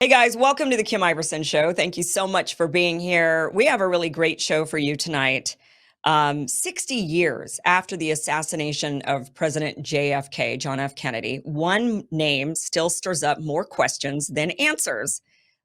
Hey guys, welcome to the Kim Iverson Show. Thank you so much for being here. We have a really great show for you tonight. 60 years after the assassination of President JFK, John F. Kennedy, one name still stirs up more questions than answers.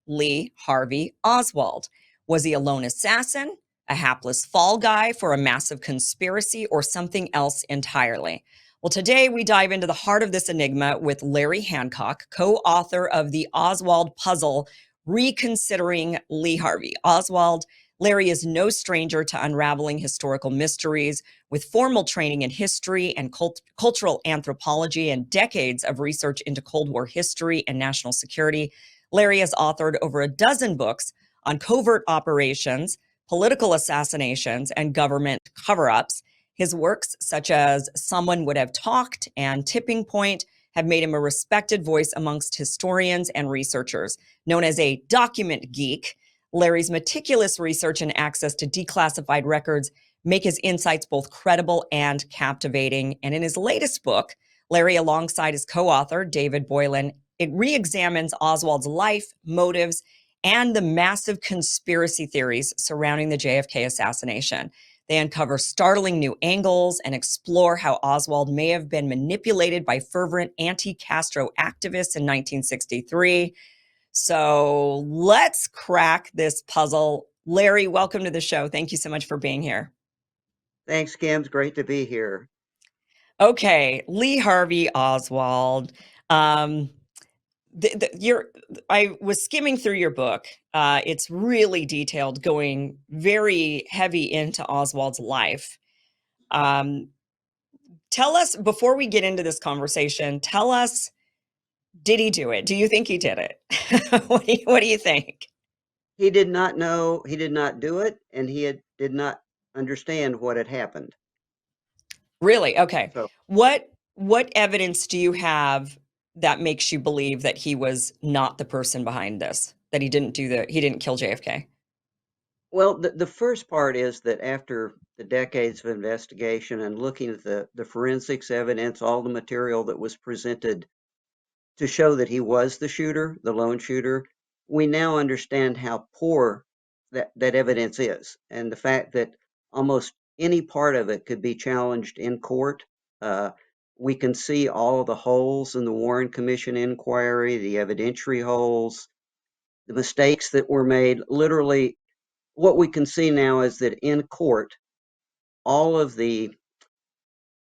Lee Harvey Oswald. Was he a lone assassin, a hapless fall guy for a massive conspiracy, or something else entirely? Well, today we dive into the heart of this enigma with Larry Hancock, co-author of The Oswald Puzzle, Reconsidering Lee Harvey Oswald. Larry is no stranger to unraveling historical mysteries. With formal training in history and cultural anthropology and decades of research into Cold War history and national security, Larry has authored over a dozen books on covert operations, political assassinations, and government cover-ups. His works, such as Someone Would Have Talked and Tipping Point, have made him a respected voice amongst historians and researchers. Known as a document geek, Larry's meticulous research and access to declassified records make his insights both credible and captivating. And in his latest book, Larry, alongside his co-author, David Boylan, it re-examines Oswald's life, motives, and the massive conspiracy theories surrounding the JFK assassination. They uncover startling new angles and explore how Oswald may have been manipulated by fervent anti-Castro activists in 1963. So let's crack this puzzle. Larry, welcome to the show. Thank you so much for being here. Thanks, Kim. It's great to be here. Okay, Lee Harvey Oswald. Um, I was skimming through your book. It's really detailed, going very heavy into Oswald's life. Um, Tell us, before we get into this conversation, tell us, did he do it? Do you think he did it? What do you think? He did not know, he did not do it, and did not understand what had happened. Really? Okay. So, What evidence do you have that makes you believe that he was not the person behind this? That he didn't kill JFK? well, the first part is that after the decades of investigation and looking at the forensics evidence, all the material that was presented to show that he was the shooter, the lone shooter, we now understand how poor that evidence is, and the fact that almost any part of it could be challenged in court. Uh, we can see all of the holes in the Warren Commission inquiry, the evidentiary holes, the mistakes that were made. Literally, what we can see now is that in court, all of the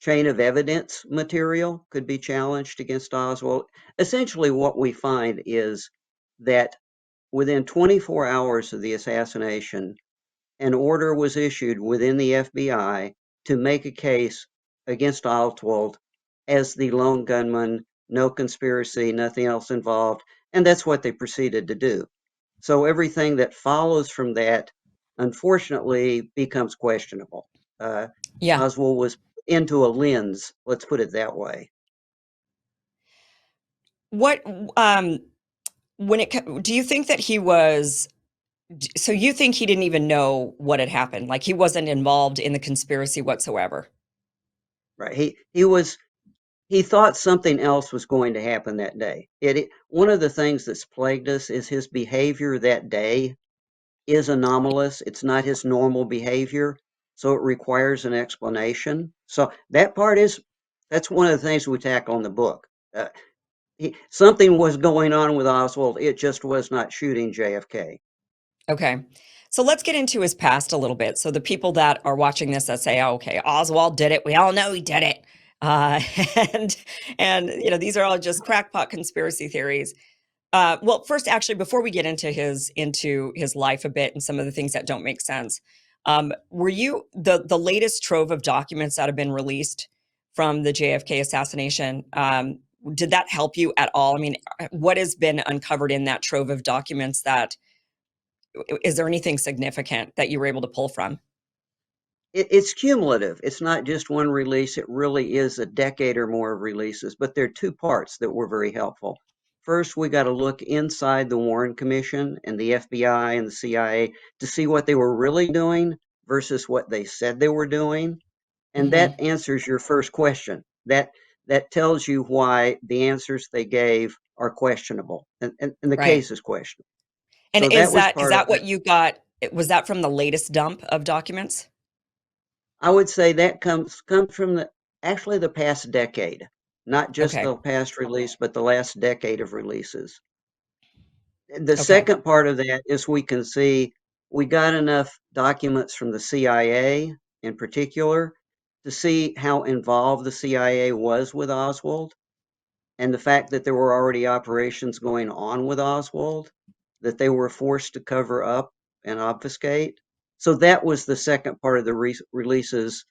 chain of evidence material could be challenged against Oswald. Essentially, what we find is that within 24 hours of the assassination, an order was issued within the FBI to make a case against Oswald as the lone gunman, no conspiracy, nothing else involved, and that's what they proceeded to do. So everything that follows from that, unfortunately, becomes questionable. Uh, Yeah. Oswald was into a lens, let's put it that way. What um do you think that he was so you think he didn't even know what had happened? Like he wasn't involved in the conspiracy whatsoever? Right? He thought something else was going to happen that day. One of the things that's plagued us is his behavior that day is anomalous. It's not his normal behavior, so it requires an explanation. So that's one of the things we tackle in the book. Uh, Something was going on with Oswald. It just was not shooting JFK. Okay. So let's get into his past a little bit. So the people that are watching this that say, oh, okay, Oswald did it. We all know he did it. Uh, and these are all just crackpot conspiracy theories. Well, first, actually, before we get into his life a bit and some of the things that don't make sense, were you the latest trove of documents that have been released from the JFK assassination? Did that help you at all? I mean, what has been uncovered in that trove of documents that is there anything significant that you were able to pull from? It's cumulative. It's not just one release. It really is a decade or more of releases, but there are two parts that were very helpful. First, we got to look inside the Warren Commission and the FBI and the CIA to see what they were really doing versus what they said they were doing. And that Hmm. answers your first question. that tells you why the answers they gave are questionable, and the Right. case is questionable. And So that was is part of that it. what you got? Was that from the latest dump of documents? I would say that comes from the past decade, not just Okay. the past release, but the last decade of releases. The Okay. second part of that is we can see we got enough documents from the CIA in particular to see how involved the CIA was with Oswald, and the fact that there were already operations going on with Oswald that they were forced to cover up and obfuscate. So that was the second part of the releases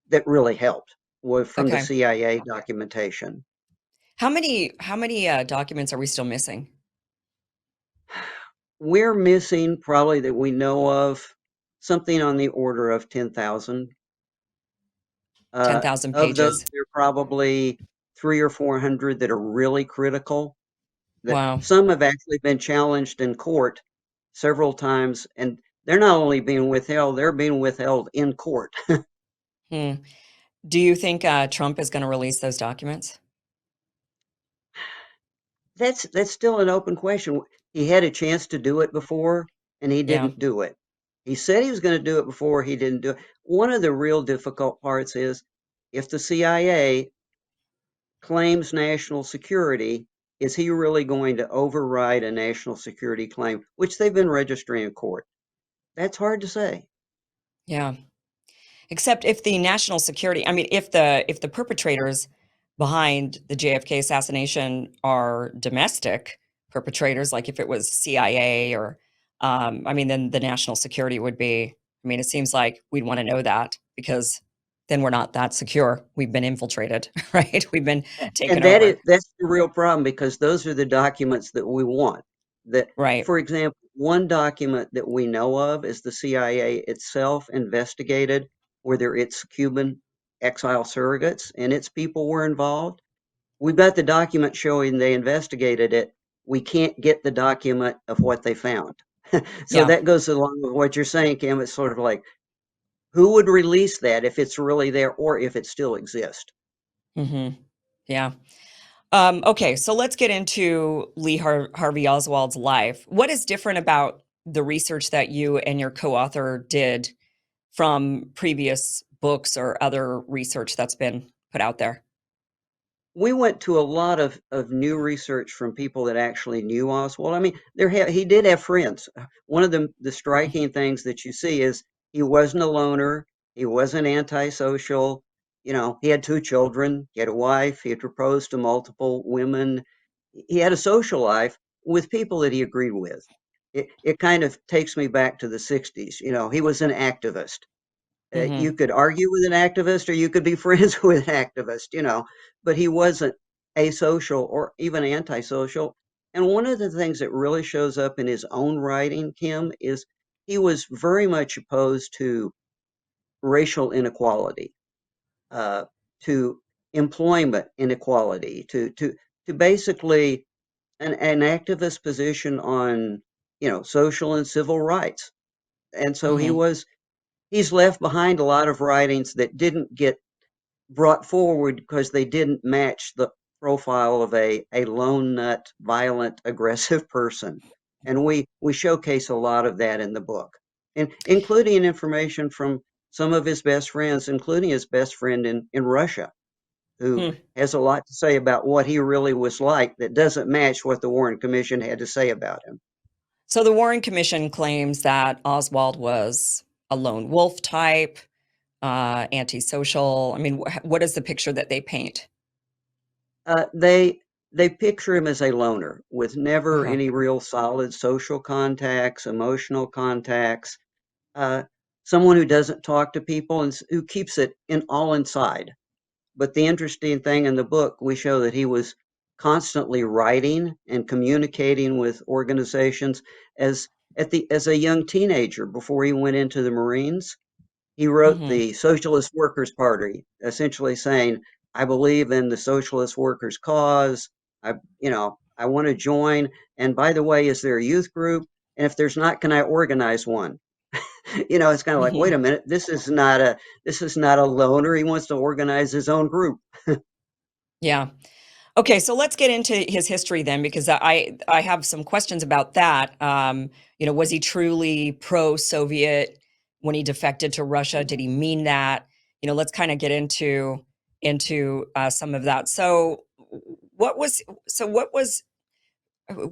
that really helped, was from the Okay. CIA documentation. How many documents are we still missing? We're missing, probably that we know of, something on the order of 10,000. 10,000 Of those, pages. there are probably three or 400 that are really critical. That Wow. some have actually been challenged in court several times, and they're not only being withheld, they're being withheld in court. Hmm. Do you think Trump is going to release those documents? That's still an open question. He had a chance to do it before, and he Yeah. didn't do it. He said he was going to do it before, he didn't do it. One of the real difficult parts is if the CIA claims national security, is he really going to override a national security claim, which they've been registering in court? That's hard to say. Yeah. Except if the national security, I mean, if the perpetrators behind the JFK assassination are domestic perpetrators, like if it was CIA or, I mean, then the national security would be. I mean, it seems like we'd want to know that because then we're not that secure. We've been infiltrated, right? We've been taken And over, that's the real problem, because those are the documents that we want. That, right? for example, one document that we know of is the CIA itself investigated whether its Cuban exile surrogates and its people were involved. We've got the document showing they investigated it. We can't get the document of what they found. So Yeah. that goes along with what you're saying, Kim. It's sort of like, who would release that if it's really there or if it still exists? Hmm. Yeah. Okay, so let's get into Harvey Oswald's life. What is different about the research that you and your co-author did from previous books or other research that's been put out there? We went to a lot of new research from people that actually knew Oswald. I mean, he did have friends. One of the striking things that you see is he wasn't a loner. He wasn't antisocial. You know, he had two children. He had a wife. He had proposed to multiple women. He had a social life with people that he agreed with. It kind of takes me back to the 60s. You know, he was an activist. You Hmm. could argue with an activist or you could be friends with an activist, but he wasn't asocial or even antisocial. And one of the things that really shows up in his own writing, Kim, is he was very much opposed to racial inequality, uh, to employment inequality, to basically an activist position on, social and civil rights. And so Hmm. he's left behind a lot of writings that didn't get brought forward because they didn't match the profile of a lone nut, violent, aggressive person. And we showcase a lot of that in the book, and including information from some of his best friends, including his best friend in Russia, who Hmm. has a lot to say about what he really was like that doesn't match what the Warren Commission had to say about him. So the Warren Commission claims that Oswald was a lone wolf type, antisocial. I mean, what is the picture that they paint? They picture him as a loner with never Uh-huh. any real solid social contacts, emotional contacts, uh, someone who doesn't talk to people and who keeps it in all inside. But the interesting thing in the book, we show that he was constantly writing and communicating with organizations as as a young teenager before he went into the Marines. He wrote Hmm. the Socialist Workers' Party, essentially saying, "I believe in the socialist workers' cause. I want to join. And by the way, is there a youth group? And if there's not, can I organize one?" It's kind of like, wait Hmm. a minute, this is not a loner. He wants to organize his own group. Yeah. Okay, so let's get into his history then, because I have some questions about that. Was he truly pro-Soviet when he defected to Russia? Did he mean that? Let's kind of get into some of that. What was what was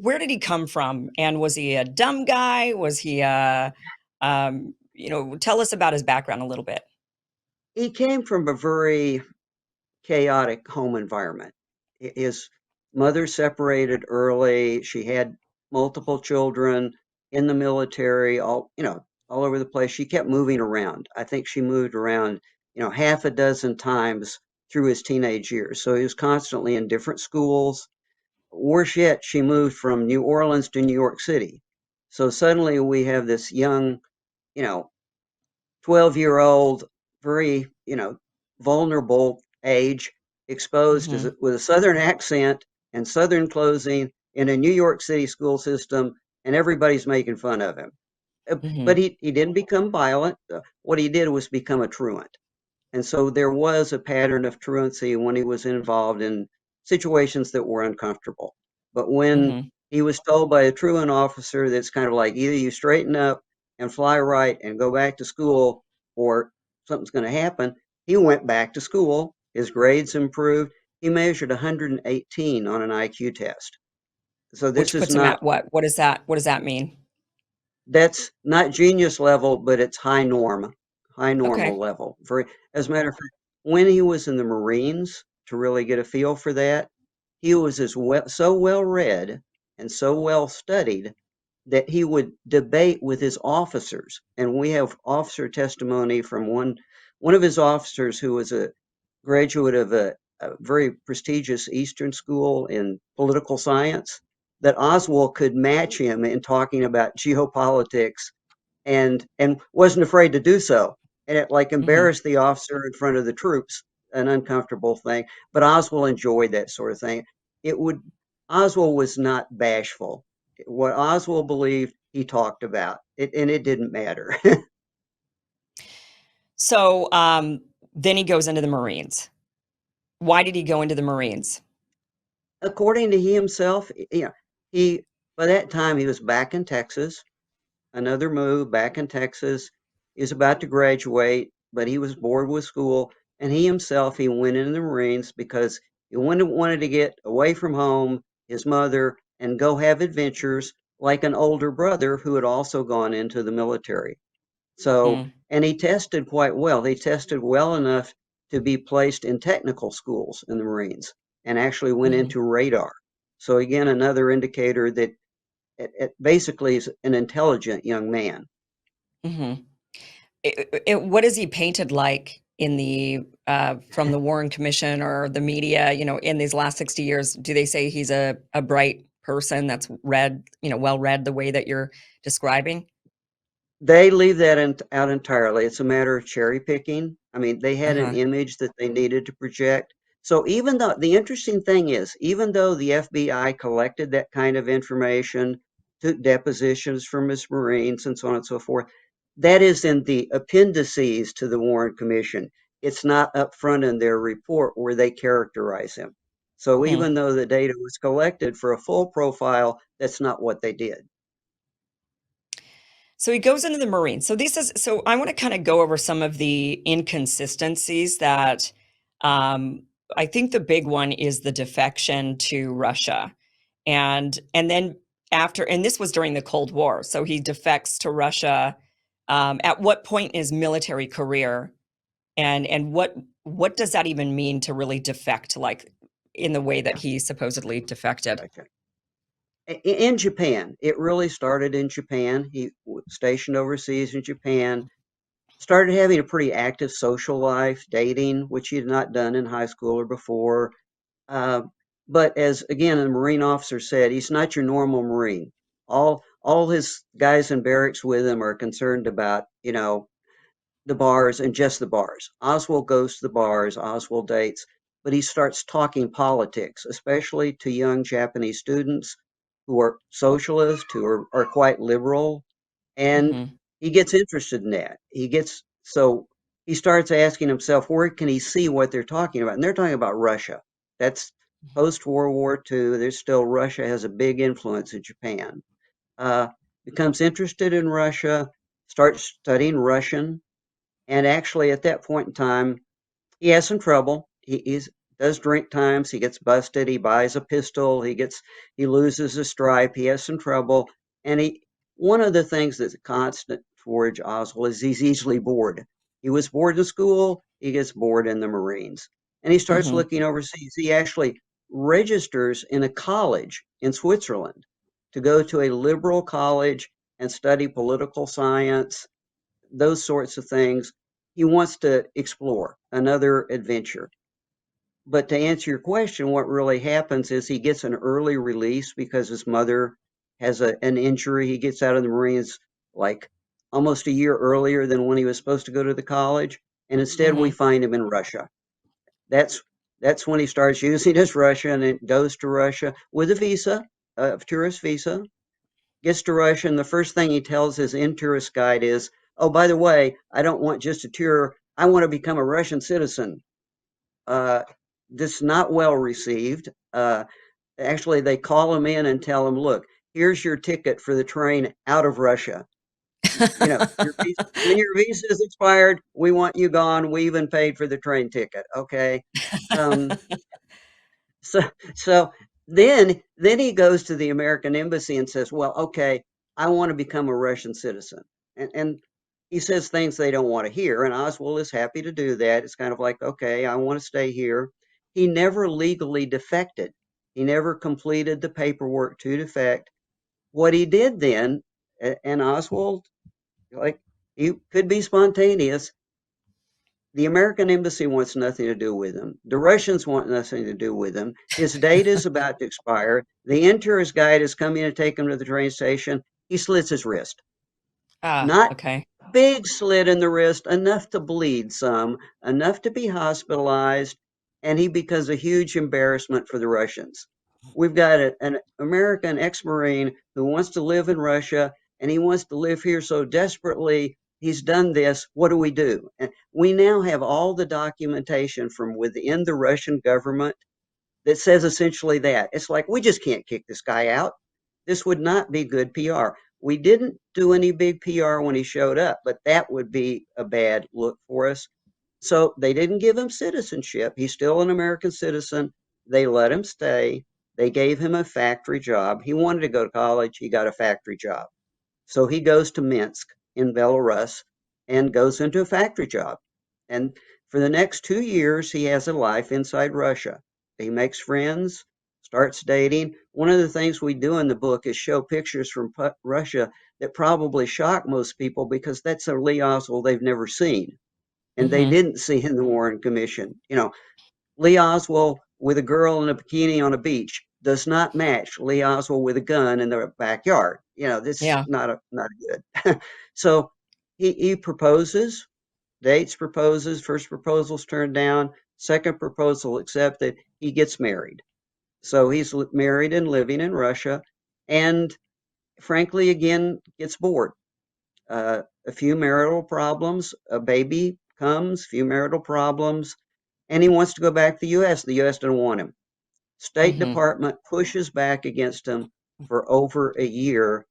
where did he come from? And was he a dumb guy? Was he tell us about his background a little bit. He came from a very chaotic home environment. His mother separated early. She had multiple children in the military, all over the place. She kept moving around. I think she moved around, half a dozen times through his teenage years. So he was constantly in different schools. Worse yet, she moved from New Orleans to New York City. So suddenly we have this young, you know, 12-year-old, very, vulnerable age, exposed Hmm. with a Southern accent and Southern clothing in a New York City school system, and everybody's making fun of him. But Hmm. he didn't become violent. What he did was become a truant. And so there was a pattern of truancy when he was involved in situations that were uncomfortable. But when Hmm. he was told by a truant officer that's kind of like either you straighten up and fly right and go back to school or something's going to happen, he went back to school. His grades improved. He measured 118 on an IQ test. So this Which is puts him not at what? What does that mean? That's not genius level, but it's high normal Okay. level. Very, as a matter of fact, when he was in the Marines, to really get a feel for that, he was so well read and so well studied that he would debate with his officers. And we have officer testimony from one of his officers who was a graduate of a very prestigious Eastern school in political science, that Oswald could match him in talking about geopolitics and wasn't afraid to do so. And it like Hmm. embarrassed the officer in front of the troops, an uncomfortable thing. But Oswald enjoyed that sort of thing. It would Oswald was not bashful. What Oswald believed, he talked about it, and it didn't matter. So then he goes into the Marines. Why did he go into the Marines? According to he himself, he by that time he was back in Texas. Another move back in Texas. He was about to graduate, but he was bored with school, and he went into the Marines because he wanted to get away from home, his mother, and go have adventures like an older brother who had also gone into the military. So, Mm, and he tested quite well. He tested well enough to be placed in technical schools in the Marines and actually went mhm, into radar. So again, another indicator that it basically is an intelligent young man. mhm. What is he painted like in the from the Warren Commission or the media? In these last 60 years, do they say he's a bright person that's read, well read the way that you're describing? They leave that out entirely. It's a matter of cherry picking. I mean, they Uh had an huh. image that they needed to project. So even though the interesting thing is, even though the FBI collected that kind of information, took depositions from his Marines and so on and so forth, that is in the appendices to the Warren Commission. It's not up front in their report where they characterize him. So Hmm. even though the data was collected for a full profile, that's not what they did. So he goes into the Marines. So I want to kind of go over some of the inconsistencies that um, I think the big one is the defection to Russia. And then after, and this was during the Cold War. So he defects to Russia. At what point in his military career, and what does that even mean to really defect, like in the way that Yeah. he supposedly defected? Okay. In Japan. It really started in Japan. He was stationed overseas in Japan, started having a pretty active social life, dating, which he had not done in high school or before. Uh, but as again, a Marine officer said, he's not your normal Marine. All his guys in barracks with him are concerned about, the bars and just the bars. Oswald goes to the bars, Oswald dates, but he starts talking politics, especially to young Japanese students who are socialist, who are quite liberal, and Hmm. he gets interested in that. So he starts asking himself, where can he see what they're talking about? And they're talking about Russia. That's post World War II. There's still Russia has a big influence in Japan. Uh, Becomes interested in Russia, starts studying Russian, and actually at that point in time, he has some trouble. He does drink times. He gets busted. He buys a pistol. He loses a stripe. He has some trouble. And one of the things that's a constant for Oswald is he's easily bored. He was bored in school. He gets bored in the Marines, and he starts Hmm. looking overseas. He actually registers in a college in Switzerland to go to a liberal college and study political science, those sorts of things. He wants to explore another adventure. But to answer your question, what really happens is he gets an early release because his mother has an injury. He gets out of the Marines like almost a year earlier than when he was supposed to go to the college. And instead, we Hmm. find him in Russia. That's that's when he starts using his Russian and goes to Russia with a visa, a tourist visa, gets to Russia, and the first thing he tells his in-tourist guide is, "Oh, by the way, I don't want just a tour. I want to become a Russian citizen." Uh, this is not well received. Actually, they call him in and tell him, "Look, here's your ticket for the train out of Russia. You know, when your visa is expired, we want you gone. We even paid for the train ticket." Okay. Um, so so then he goes to the American embassy and says, "Well, okay, I want to become a Russian citizen." And he says things they don't want to hear, and Oswald is happy to do that. It's kind of like, "Okay, I want to stay here." He never legally defected. He never completed the paperwork to defect. What he did then, and Oswald, like, he could be spontaneous. The American embassy wants nothing to do with him. The Russians want nothing to do with him. His date is about to expire. The in-tourist guide is coming to take him to the train station. He slits his wrist. Ah, Not okay. big slit in the wrist, enough to bleed some, enough to be hospitalized, and he becomes a huge embarrassment for the Russians. We've got an American ex-Marine who wants to live in Russia, and he wants to live here so desperately. He's done this. What do we do? And we now have all the documentation from within the Russian government that says essentially that. It's like, we just can't kick this guy out. This would not be good PR. We didn't do any big PR when he showed up, but that would be a bad look for us. So they didn't give him citizenship. He's still an American citizen. They let him stay. They gave him a factory job. He wanted to go to college. He got a factory job. So he goes to Minsk in Belarus and goes into a factory job. And for the next 2 years, he has a life inside Russia. He makes friends, starts dating. One of the things we do in the book is show pictures from Russia that probably shock most people because that's a Lee Oswald they've never seen. And they Hmm. didn't see in the Warren Commission. Lee Oswald with a girl in a bikini on a beach does not match Lee Oswald with a gun in the backyard. This Yeah. not good. So he proposes, dates, proposes. First proposal's turned down. Second proposal accepted. He gets married. So he's married and living in Russia, and frankly, again, gets bored. A few marital problems. A baby comes. Few marital problems, and he wants to go back to the U.S. The U.S. doesn't want him. State Hmm. Department pushes back against him for over a year,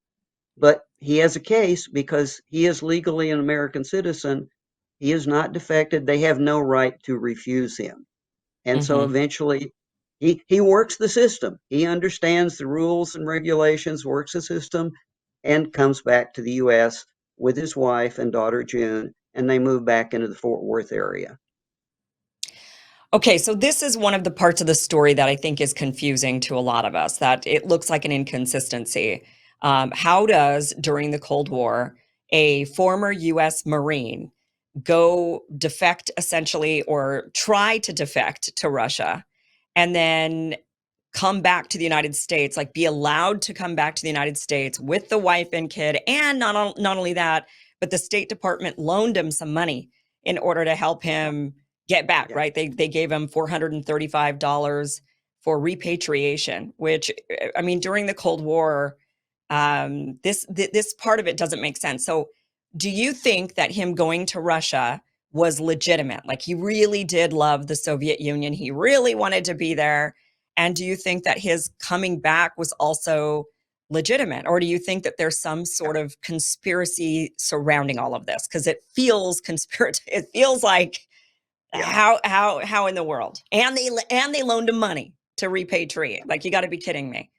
but he has a case because he is legally an American citizen. He is not defected. They have no right to refuse him. And so Hmm. eventually he works the system. He understands the rules and regulations, works the system, and comes back to the US with his wife and daughter June, and they move back into the Fort Worth area. Okay, so this is one of the parts of the story that I think is confusing to a lot of us, that it looks like an inconsistency. How does, during the Cold War, a former US Marine go defect essentially or try to defect to Russia and then come back to the United States, like be allowed to come back to the United States with the wife and kid? And not only that, but the State Department loaned him some money in order to help Yeah, him get back, yeah, right? They gave him $435 for repatriation, which, I mean, during the Cold War, this part of it doesn't make sense. So do you think that him going to Russia was legitimate. Like he really did love the Soviet Union. He really wanted to be there. And do you think that his coming back was also legitimate? Or do you think that there's some sort of conspiracy surrounding all of this? Because it feels conspiracy. It feels like Yeah. how in the world? And they loaned him money to repatriate. Like you got to be kidding me.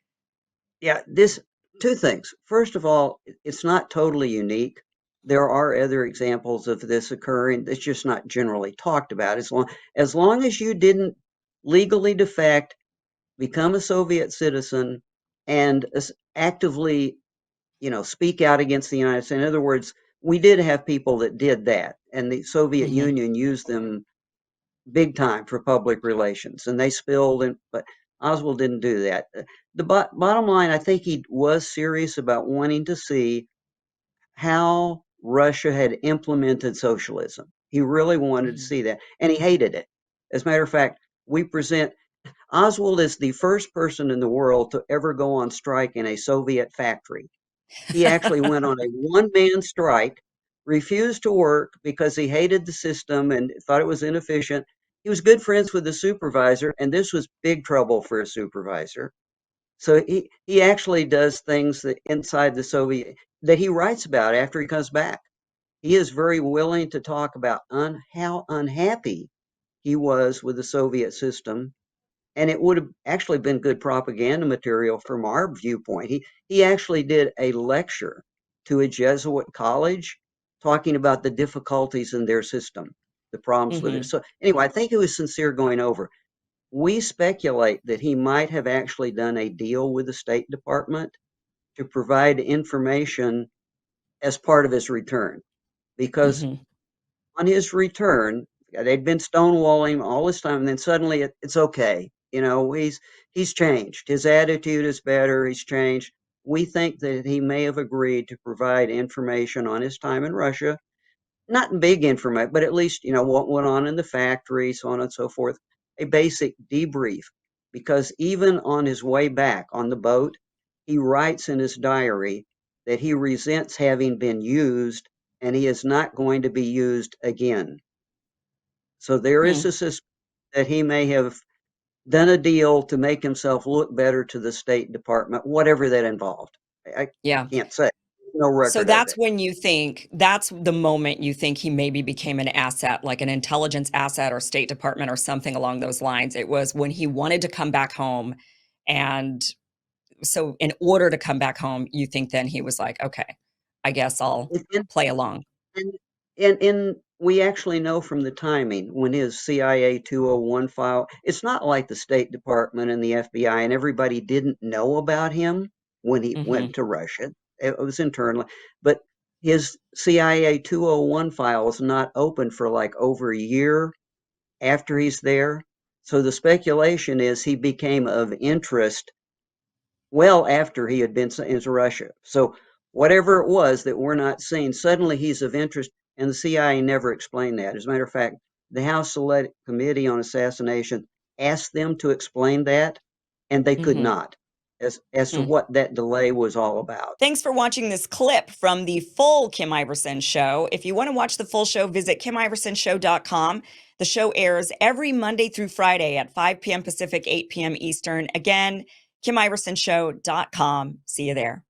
Yeah, this two things. First of all, it's not totally unique. There are other examples of this occurring. It's just not generally talked about. As long as you didn't legally defect, become a Soviet citizen, and actively, speak out against the United States. In other words, we did have people that did that, and the Soviet Hmm. Union used them big time for public relations, and they spilled. But Oswald didn't do that. The bottom line, I think he was serious about wanting to see how Russia had implemented socialism. He really wanted to Hmm. see that, and he hated it. As a matter of fact, we present Oswald is the first person in the world to ever go on strike in a Soviet factory. He actually went on a one-man strike, refused to work because he hated the system and thought it was inefficient. He was good friends with the supervisor, and this was big trouble for a supervisor. So he actually does things that inside the Soviet that he writes about after he comes back. He is very willing to talk about how unhappy he was with the Soviet system, and it would have actually been good propaganda material from our viewpoint. He actually did a lecture to a Jesuit college talking about the difficulties in their system, the problems with it. Hmm. So anyway, I think he was sincere going over. We speculate that he might have actually done a deal with the State Department to provide information as part of his return, because Hmm. on his return, they'd been stonewalling him all this time, and then suddenly it's okay. He's changed. His attitude is better. He's changed. We think that he may have agreed to provide information on his time in Russia, not big information, but at least what went on in the factory, so on and so forth. A basic debrief, because even on his way back on the boat, he writes in his diary that he resents having been used and he is not going to be used again. So there is Hmm. a suspicion that he may have done a deal to make himself look better to the State Department, whatever that involved. I Yeah. can't say. No So record of that's it. when you think that's the moment you think he maybe became an asset, like an intelligence asset or State Department or something along those lines. It was when he wanted to come back home. And so, in order to come back home, you think then he was like, okay, I guess I'll And, play along. and, and we actually know from the timing when his CIA 201 file, it's not like the State Department and the FBI and everybody didn't know about him when he Hmm. went to Russia. It was internal, but his CIA 201 file was not open for like over a year after he's there. So the speculation is he became of interest well after he had been into Russia. So whatever it was that we're not seeing, suddenly he's of interest, and the CIA never explained that. As a matter of fact, the House Select Committee on Assassination asked them to explain that, and they could Hmm. not, as to what that delay was all about. Thanks for watching this clip from the full Kim Iverson show. If you want to watch the full show, visit KimIversonShow.com. The show airs every Monday through Friday at 5 p.m. Pacific, 8 p.m. Eastern. Again, KimIversonShow.com. See you there.